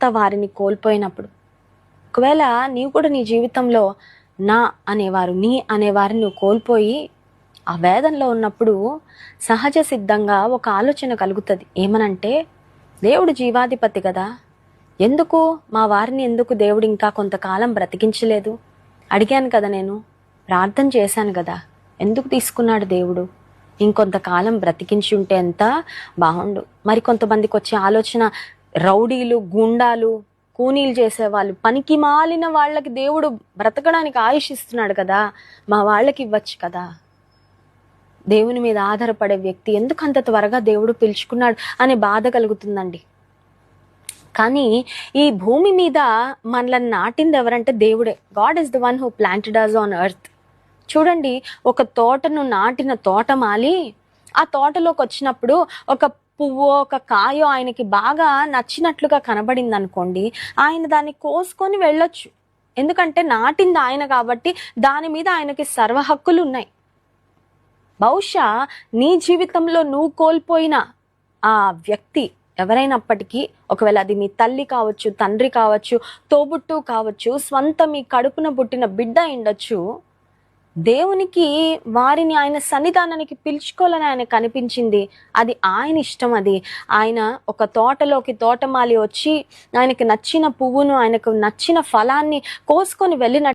భర్త వారిని కోల్పోయినప్పుడు, ఒకవేళ నీవు కూడా నీ జీవితంలో నా అనేవారు, నీ అనేవారిని నువ్వు కోల్పోయి ఆ వేదనలో ఉన్నప్పుడు సహజ సిద్ధంగా ఒక ఆలోచన కలుగుతుంది. ఏమనంటే, దేవుడు జీవాధిపతి కదా, ఎందుకు మా వారిని ఎందుకు దేవుడు ఇంకా కొంతకాలం బ్రతికించలేదు? అడిగాను కదా, నేను ప్రార్థన చేశాను కదా, ఎందుకు తీసుకున్నాడు దేవుడు? ఇంకొంతకాలం బ్రతికించి ఉంటే ఎంత బాగుండు. మరి కొంతమందికి వచ్చే ఆలోచన, రౌడీలు, గుండాలు, కూనీలు చేసేవాళ్ళు, పనికి మాలిన వాళ్ళకి దేవుడు బ్రతకడానికి ఆయుష్ ఇస్తున్నాడు కదా, మా వాళ్ళకి ఇవ్వచ్చు కదా. దేవుని మీద ఆధారపడే వ్యక్తి ఎందుకు అంత త్వరగా దేవుడు పిలుచుకున్నాడు అనే బాధ కలుగుతుందండి. కానీ ఈ భూమి మీద మనల్ని నాటింది ఎవరంటే దేవుడే. God is the one who planted us on earth. చూడండి, ఒక తోటను నాటిన తోటమాలి ఆ తోటలోకి వచ్చినప్పుడు ఒక పువ్వు, ఒక కాయో ఆయనకి బాగా నచ్చినట్లుగా కనబడింది అనుకోండి, ఆయన దాన్ని కోసుకొని వెళ్ళొచ్చు. ఎందుకంటే నాటింది ఆయన కాబట్టి దాని మీద ఆయనకి సర్వ హక్కులు ఉన్నాయి. బహుశా నీ జీవితంలో నువ్వు కోల్పోయిన ఆ వ్యక్తి ఎవరైనప్పటికీ, ఒకవేళ అది మీ తల్లి కావచ్చు, తండ్రి కావచ్చు, తోబుట్టు కావచ్చు, స్వంత మీ కడుపున పుట్టిన బిడ్డ ఉండొచ్చు, దేవునికి వారిని ఆయన సన్నిధానానికి పిలుచుకోవాలని ఆయన కనిపించింది. అది ఆయన ఇష్టం. అది ఆయన ఒక తోటలోకి తోటమాలి వచ్చి ఆయనకి నచ్చిన పువ్వును, ఆయనకు నచ్చిన ఫలాన్ని కోసుకొని వెళ్ళిన